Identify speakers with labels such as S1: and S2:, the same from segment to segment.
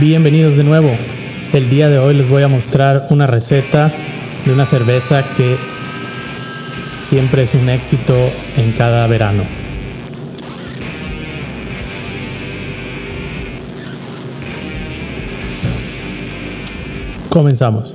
S1: Bienvenidos de nuevo. El día de hoy les voy a mostrar una receta de una cerveza que siempre es un éxito en cada verano. Comenzamos.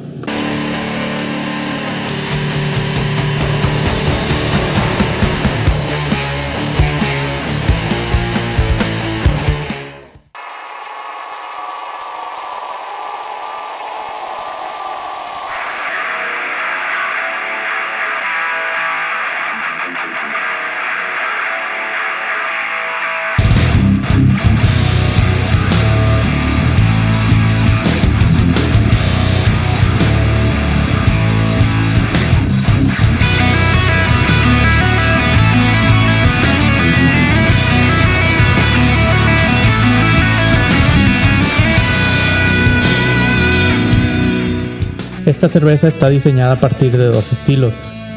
S1: Esta cerveza está diseñada a partir de dos estilos,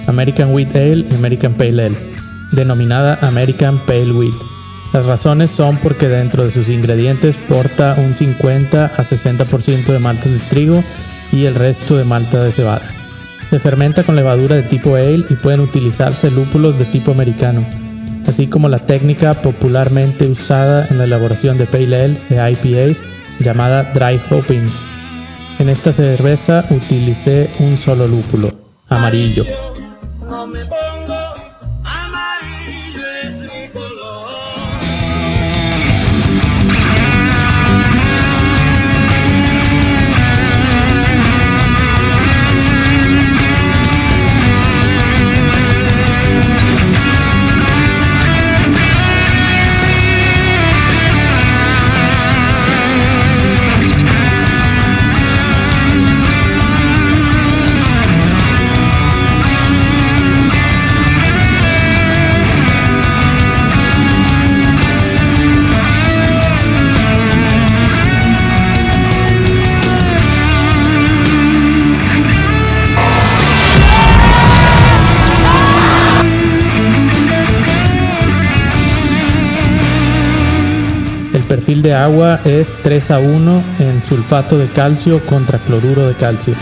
S1: American Wheat Ale y American Pale Ale, denominada American Pale Wheat. Las razones son porque dentro de sus ingredientes porta un 50 a 60% de maltas de trigo y el resto de malta de cebada. Se fermenta con levadura de tipo Ale y pueden utilizarse lúpulos de tipo americano, así como la técnica popularmente usada en la elaboración de Pale Ales e IPAs llamada Dry Hopping. En esta cerveza utilicé un solo lúpulo, amarillo. El perfil de agua es 3:1 en sulfato de calcio contra cloruro de calcio.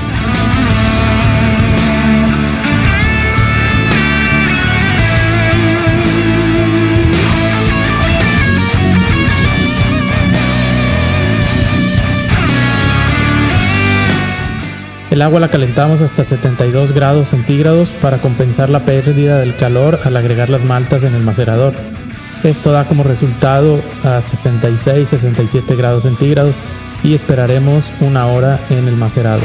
S1: El agua la calentamos hasta 72 grados centígrados para compensar la pérdida del calor al agregar las maltas en el macerador. Esto da como resultado a 66-67 grados centígrados y esperaremos una hora en el macerado.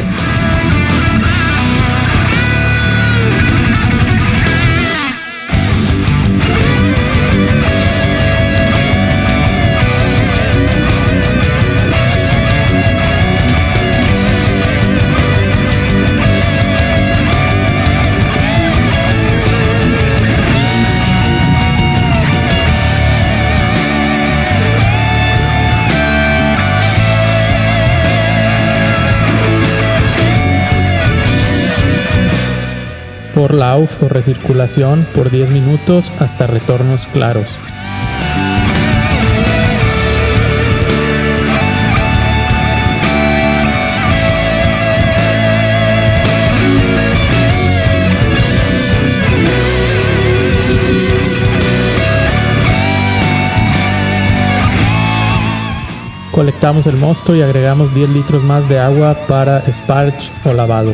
S1: Por lauf o recirculación por 10 minutos hasta retornos claros. Colectamos el mosto y agregamos 10 litros más de agua para sparge o lavado.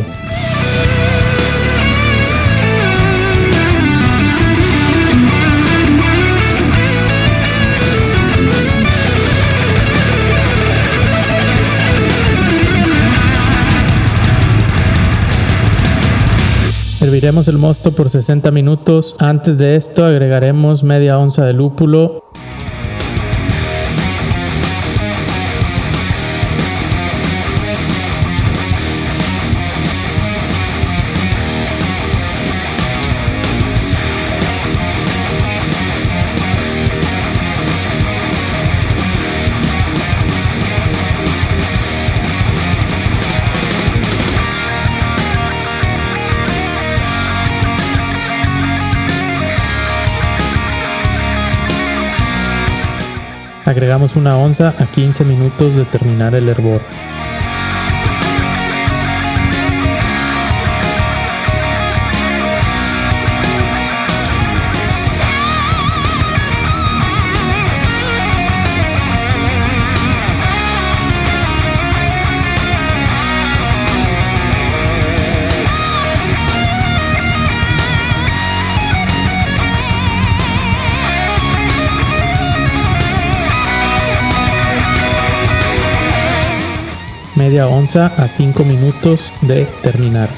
S1: Herviremos el mosto por 60 minutos. Antes de esto agregaremos media onza de lúpulo. Agregamos una onza a 15 minutos de terminar el hervor. Media onza a 5 minutos de terminar.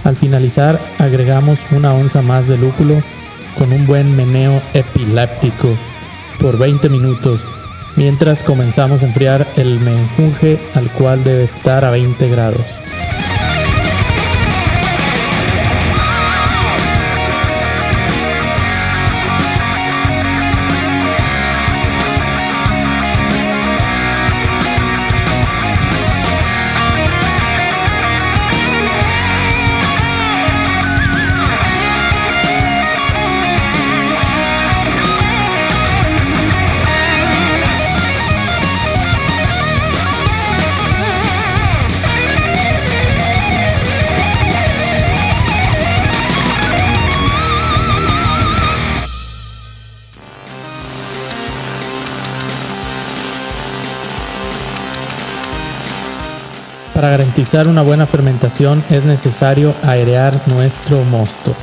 S1: Al finalizar, agregamos una onza más de lúpulo con un buen meneo epiléptico por 20 minutos, mientras comenzamos a enfriar el menjunje, al cual debe estar a 20 grados. Para garantizar una buena fermentación es necesario airear nuestro mosto.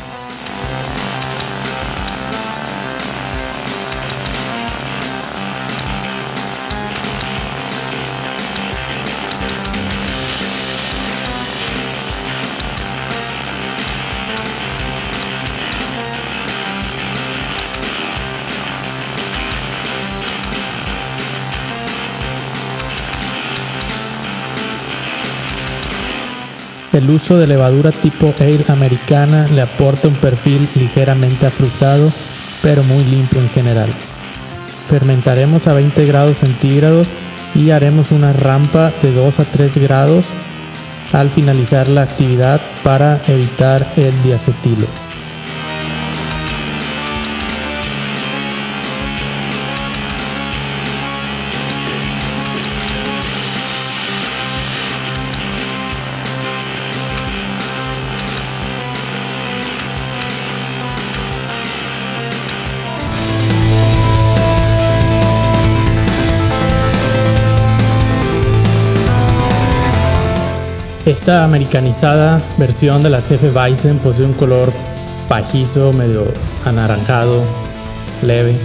S1: El uso de levadura tipo Ale americana le aporta un perfil ligeramente afrutado, pero muy limpio en general. Fermentaremos a 20 grados centígrados y haremos una rampa de 2 a 3 grados al finalizar la actividad para evitar el diacetilo. Esta americanizada versión de las Hefeweizen posee un color pajizo, medio anaranjado, leve,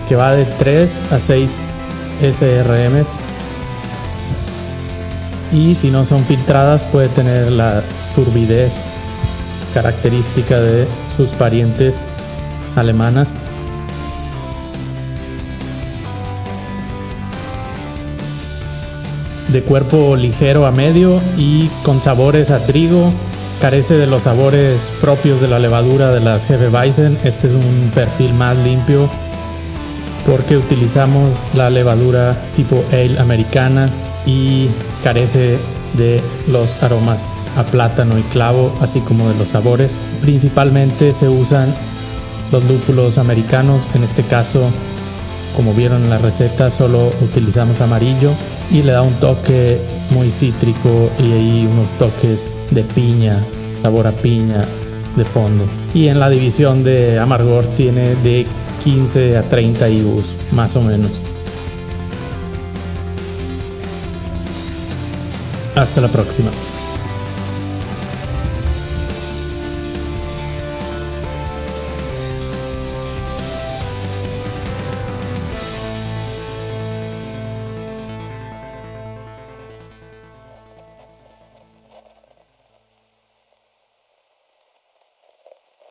S1: que va de 3 a 6 SRM, y si no son filtradas puede tener la turbidez característica de sus parientes alemanas. De cuerpo ligero a medio y con sabores a trigo, carece de los sabores propios de la levadura de las Hefeweizen. Este es un perfil más limpio porque utilizamos la levadura tipo Ale americana y carece de los aromas a plátano y clavo, así como de los sabores. Principalmente se usan los lúpulos americanos, en este caso, como vieron en la receta, solo utilizamos amarillo y le da un toque muy cítrico y ahí unos toques de piña, sabor a piña de fondo. Y en la división de amargor tiene de 15 a 30 IBUs más o menos. Hasta la próxima.